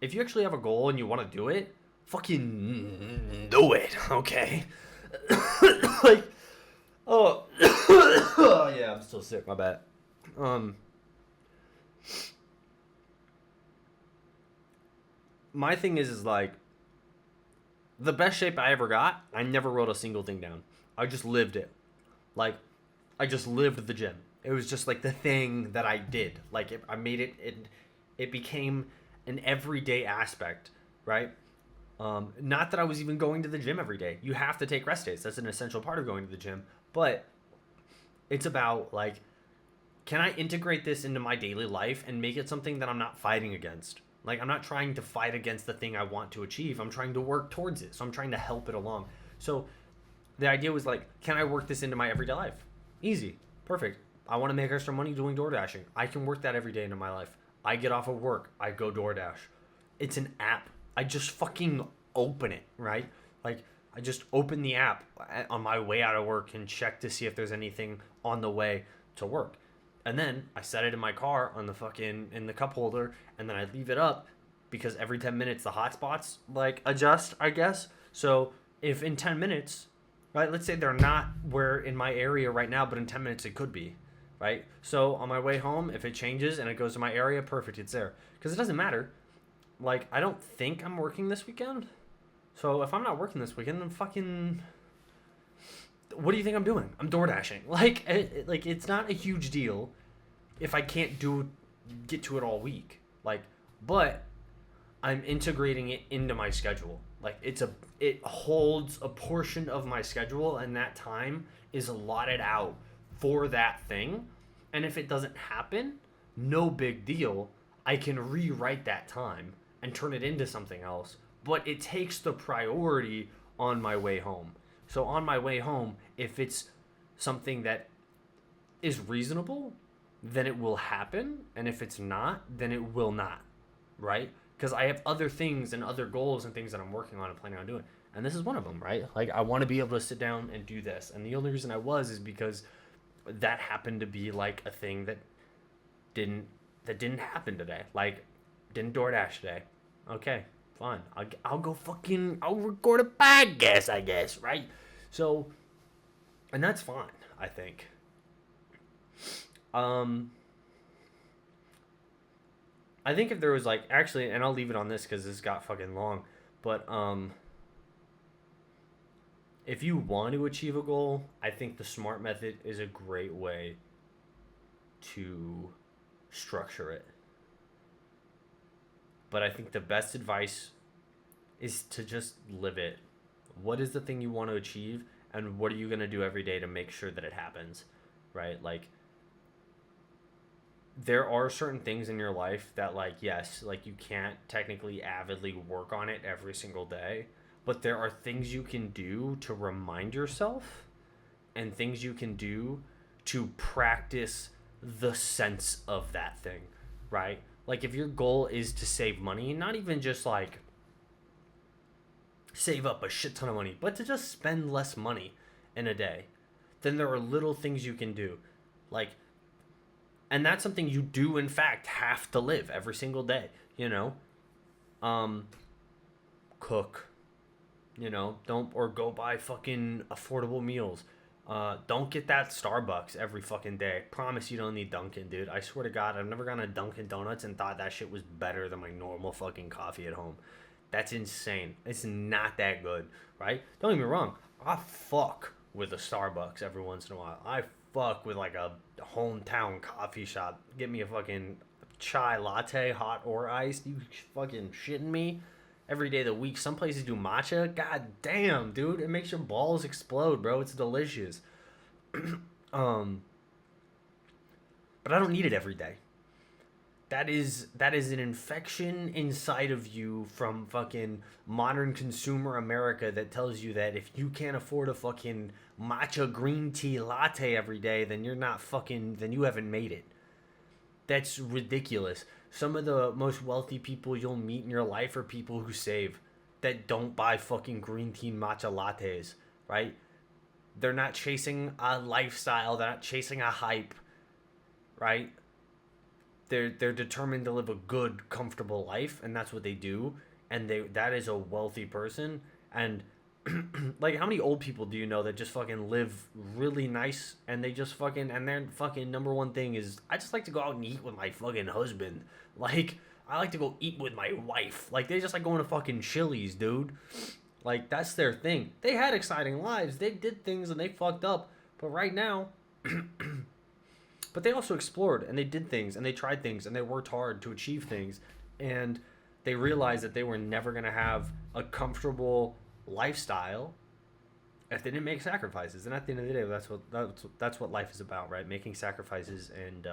If you actually have a goal and you want to do it, fucking do it, okay? Like, oh, yeah, I'm still sick, my bad. My thing is like, the best shape I ever got, I never wrote a single thing down. I just lived it. Like, I just lived the gym. It was just like the thing that I did. Like, I made it became an everyday aspect, right? Not that I was even going to the gym every day. You have to take rest days. That's an essential part of going to the gym. But it's about, like, can I integrate this into my daily life and make it something that I'm not fighting against? Like, I'm not trying to fight against the thing I want to achieve. I'm trying to work towards it. So I'm trying to help it along. So the idea was like, can I work this into my everyday life? Easy. Perfect. I want to make extra money doing door dashing. I can work that every day into my life. I get off of work. I go DoorDash. It's an app. I just fucking open it, right? Like, I just open the app on my way out of work and check to see if there's anything on the way to work. And then I set it in my car on the in the cup holder, and then I leave it up because every 10 minutes the hotspots like adjust, I guess. So if in 10 minutes, right, let's say they're not where in my area right now, but in 10 minutes it could be, right? So on my way home, if it changes and it goes to my area, perfect, it's there. Because it doesn't matter. Like, I don't think I'm working this weekend. So if I'm not working this weekend, then fucking, what do you think I'm doing? I'm door dashing. Like, it's not a huge deal if I can't get to it all week. Like, but I'm integrating it into my schedule. Like, it holds a portion of my schedule, and that time is allotted out for that thing. And if it doesn't happen, no big deal. I can rewrite that time and turn it into something else. But it takes the priority on my way home. So on my way home, if it's something that is reasonable, then it will happen. And if it's not, then it will not, right? Because I have other things and other goals and things that I'm working on and planning on doing. And this is one of them, right? Like, I want to be able to sit down and do this. And the only reason I is because that happened to be like a thing that didn't happen today. Like, didn't DoorDash today. Okay, fine. I'll record a podcast, I guess, right? So, and that's fine, I think. I think if there was, like, actually, and I'll leave it on this because this got fucking long, but if you want to achieve a goal, I think the SMART method is a great way to structure it. But I think the best advice is to just live it. What is the thing you want to achieve, and what are you going to do every day to make sure that it happens, right? Like, there are certain things in your life that, like, yes, like, you can't technically avidly work on it every single day, but there are things you can do to remind yourself, and things you can do to practice the sense of that thing, right? Like, if your goal is to save money, not even just like save up a shit ton of money, but to just spend less money in a day, then there are little things you can do. Like, and that's something you do in fact have to live every single day, you know? Cook, don't, or go buy fucking affordable meals. Don't get that Starbucks every fucking day. Promise you don't need Dunkin', dude. I swear to God, I've never gone to Dunkin' Donuts and thought that shit was better than my normal fucking coffee at home. That's insane. It's not that good, right? Don't get me wrong. I fuck with a Starbucks every once in a while. I fuck with like a hometown coffee shop. Get me a fucking chai latte, hot or iced. You fucking shitting me? Every day of the week. Some places do matcha. God damn, dude. It makes your balls explode, bro. It's delicious. um, but I don't need it every day. That is an infection inside of you from fucking modern consumer America that tells you that if you can't afford a fucking matcha green tea latte every day, then you're not fucking, then you haven't made it. That's ridiculous. Some of the most wealthy people you'll meet in your life are people who save, that don't buy fucking green tea matcha lattes, right? They're not chasing a lifestyle, they're not chasing a hype, right? They're determined to live a good, comfortable life, and that's what they do. And that is a wealthy person. And like, how many old people do you know that just fucking live really nice, and they just fucking, and their fucking number one thing is, I just like to go out and eat with my fucking husband. Like, I like to go eat with my wife. Like, they just like going to fucking Chili's, dude. Like, that's their thing. They had exciting lives. They did things and they fucked up. But right now, but they also explored and they did things and they tried things and they worked hard to achieve things. And they realized that they were never going to have a comfortable lifestyle if they didn't make sacrifices. And at the end of the day, that's what life is about, right? Making sacrifices. And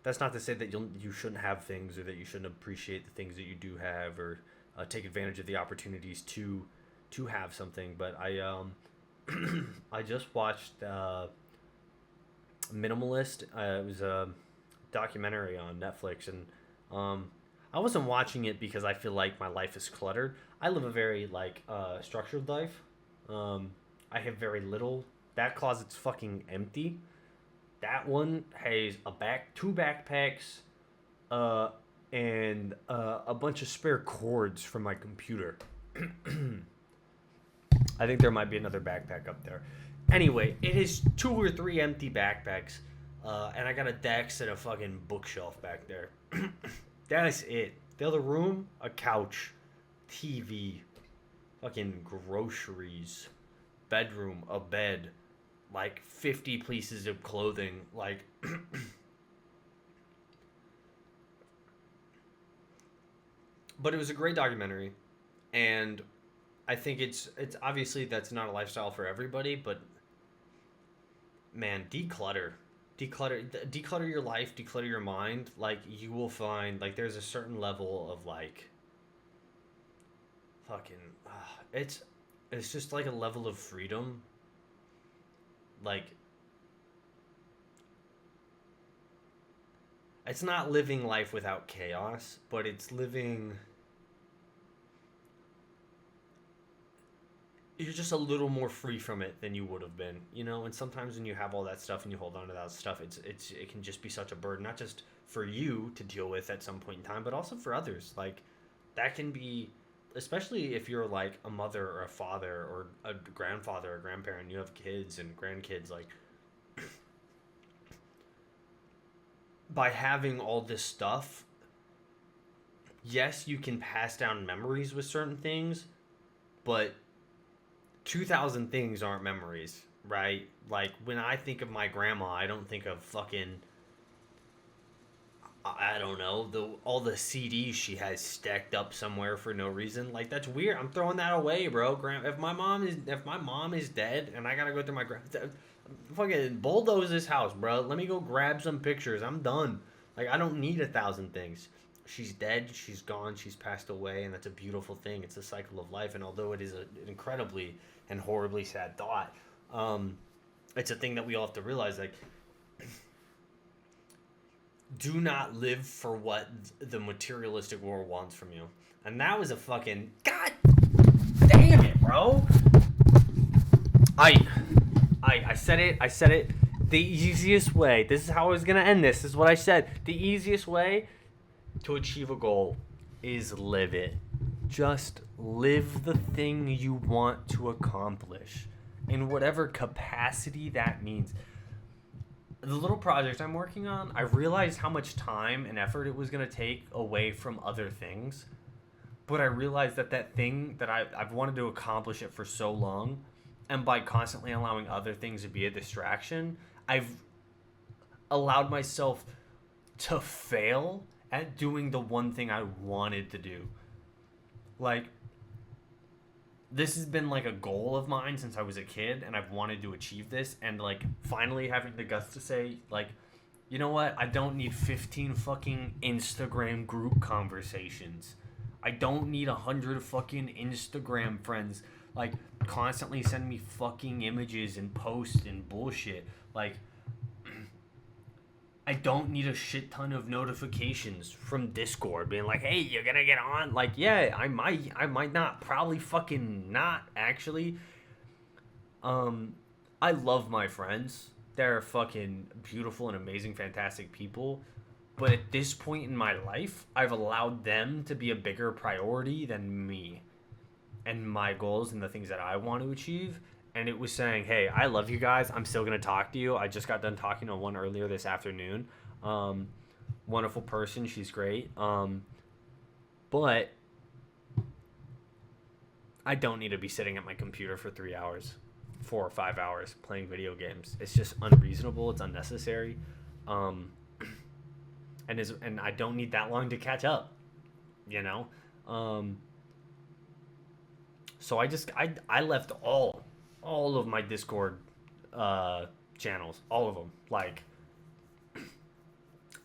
that's not to say that you shouldn't have things, or that you shouldn't appreciate the things that you do have, or take advantage of the opportunities to have something. But I just watched Minimalist. It was a documentary on Netflix, and I wasn't watching it because I feel like my life is cluttered. I live a very like structured life. I have very little. That closet's fucking empty. That one has two backpacks, and a bunch of spare cords from my computer. I think there might be another backpack up there. Anyway, it is 2 or 3 empty backpacks, and I got a desk and a fucking bookshelf back there. That's it. The other room, a couch, TV, fucking groceries, bedroom, a bed, like 50 pieces of clothing, like but it was a great documentary, and I think it's obviously that's not a lifestyle for everybody, but man, declutter your life, declutter your mind. Like, you will find, like, there's a certain level of like fucking it's just like a level of freedom. Like, it's not living life without chaos, but it's living, you're just a little more free from it than you would have been, and sometimes when you have all that stuff and you hold on to that stuff, it can just be such a burden, not just for you to deal with at some point in time, but also for others. Like, that can be, especially if you're like a mother or a father or a grandfather or grandparent, you have kids and grandkids, like, by having all this stuff, yes, you can pass down memories with certain things, but 2,000 things aren't memories, right? Like, when I think of my grandma, I don't think of fucking I don't know, all the CDs she has stacked up somewhere for no reason. Like, that's weird. I'm throwing that away, bro. If my mom is dead and I gotta go through my fucking bulldoze this house, bro. Let me go grab some pictures. I'm done. Like, I don't need 1,000 things. She's dead. She's gone. She's passed away, and that's a beautiful thing. It's a cycle of life, and although it is an incredibly and horribly sad thought, it's a thing that we all have to realize. Like, do not live for what the materialistic world wants from you. And that was a fucking god damn it, bro. I said it. The easiest way. This is how I was gonna end this. This is what I said. The easiest way to achieve a goal is live it. Just live the thing you want to accomplish in whatever capacity that means. The little project I'm working on, I realized how much time and effort it was going to take away from other things. But I realized that thing that I've wanted to accomplish it for so long, and by constantly allowing other things to be a distraction, I've allowed myself to fail at doing the one thing I wanted to do. Like, this has been like a goal of mine since I was a kid, and I've wanted to achieve this, and like finally having the guts to say, like, you know what, I don't need 15 fucking Instagram group conversations. I don't need 100 fucking Instagram friends like constantly send me fucking images and posts and bullshit. Like, I don't need a shit ton of notifications from Discord being like, "Hey, you're gonna get on." Like, yeah, I might not, probably fucking not actually. I love my friends. They're fucking beautiful and amazing, fantastic people. But at this point in my life, I've allowed them to be a bigger priority than me and my goals and the things that I want to achieve. And it was saying, hey, I love you guys. I'm still going to talk to you. I just got done talking to one earlier this afternoon. Wonderful person. She's great. But I don't need to be sitting at my computer for 3 hours, 4 or 5 hours playing video games. It's just unreasonable. It's unnecessary. And I don't need that long to catch up, you know? So I left all of my Discord channels, all of them. Like,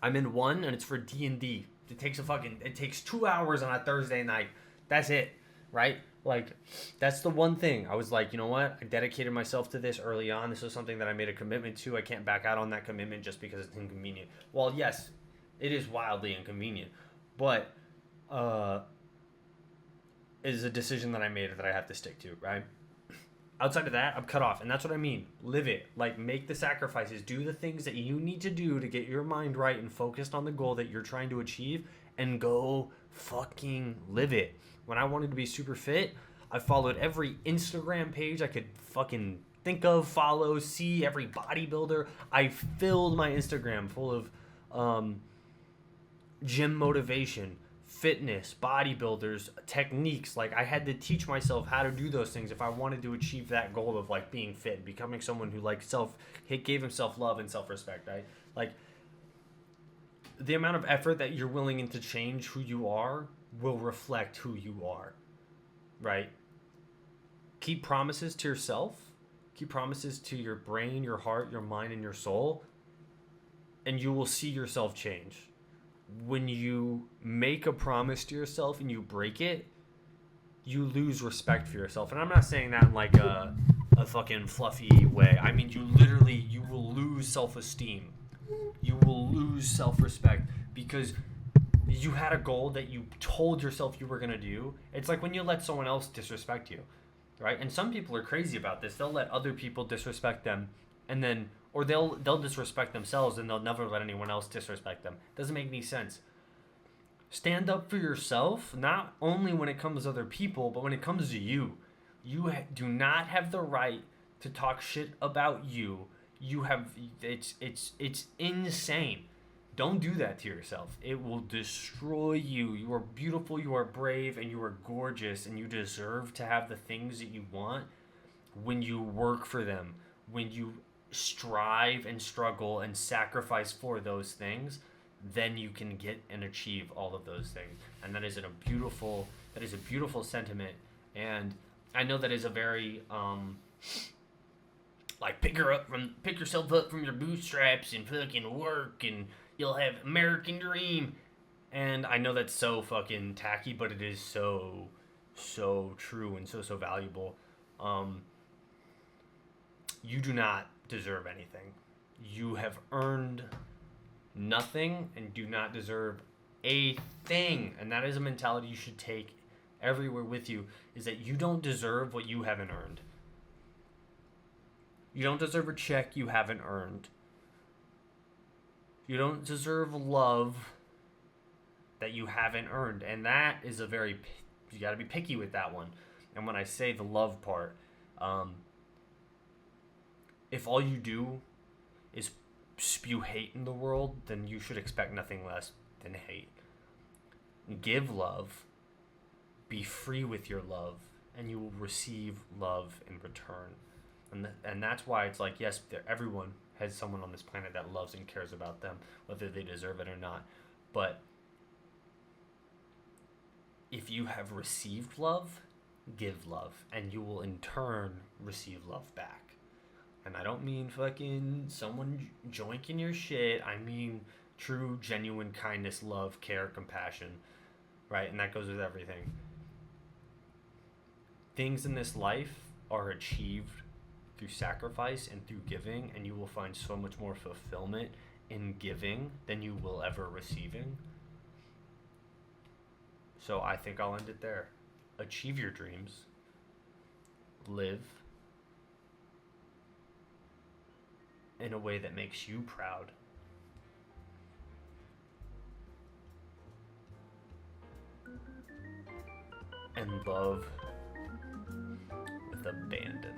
I'm in one, and it's for D&D. It takes 2 hours on a Thursday night. That's it, right? Like, that's the one thing. I was like, you know what? I dedicated myself to this early on. This was something that I made a commitment to. I can't back out on that commitment just because it's inconvenient. Well, yes, it is wildly inconvenient, but it is a decision that I made that I have to stick to, right? Outside of that, I'm cut off, and that's what I mean. Live it. Like, make the sacrifices. Do the things that you need to do to get your mind right and focused on the goal that you're trying to achieve, and go fucking live it. When I wanted to be super fit, I followed every Instagram page I could fucking think of, follow, see, every bodybuilder. I filled my Instagram full of gym motivation, fitness, bodybuilders, techniques. Like, I had to teach myself how to do those things if I wanted to achieve that goal of like being fit, becoming someone who like gave himself love and self-respect, right? Like, the amount of effort that you're willing to change who you are will reflect who you are, right? Keep promises to yourself, keep promises to your brain, your heart, your mind, and your soul, and you will see yourself change. When you make a promise to yourself and you break it, you lose respect for yourself. And I'm not saying that in like a fucking fluffy way. I mean, you will lose self-esteem. You will lose self-respect because you had a goal that you told yourself you were going to do. It's like when you let someone else disrespect you, right? And some people are crazy about this. They'll let other people disrespect them, and then, or they'll disrespect themselves, and they'll never let anyone else disrespect them. Doesn't make any sense. Stand up for yourself, not only when it comes to other people, but when it comes to you. You do not have the right to talk shit about you. You have, it's insane. Don't do that to yourself. It will destroy you. You are beautiful, you are brave, and you are gorgeous, and you deserve to have the things that you want when you work for them, when you strive and struggle and sacrifice for those things. then you can get and achieve all of those things. And that is a beautiful sentiment. And I know that is a very like pick yourself up from your bootstraps and fucking work and you'll have American dream. And I know that's so fucking tacky, but it is so true and so valuable. You do not deserve anything. You have earned nothing and do not deserve a thing. And that is a mentality you should take everywhere with you, is that you don't deserve what you haven't earned. You don't deserve a check you haven't earned. You don't deserve love that you haven't earned. And that is you got to be picky with that one. And when I say the love part, if all you do is spew hate in the world, then you should expect nothing less than hate. Give love. Be free with your love, and you will receive love in return. And that's why it's like, yes, everyone has someone on this planet that loves and cares about them, whether they deserve it or not. But if you have received love, give love, and you will in turn receive love back. And I don't mean fucking someone joinking your shit. I mean true, genuine kindness, love, care, compassion, right? And that goes with everything. Things in this life are achieved through sacrifice and through giving, and you will find so much more fulfillment in giving than you will ever receiving. So I think I'll end it there. Achieve your dreams. Live in a way that makes you proud. And love with abandon.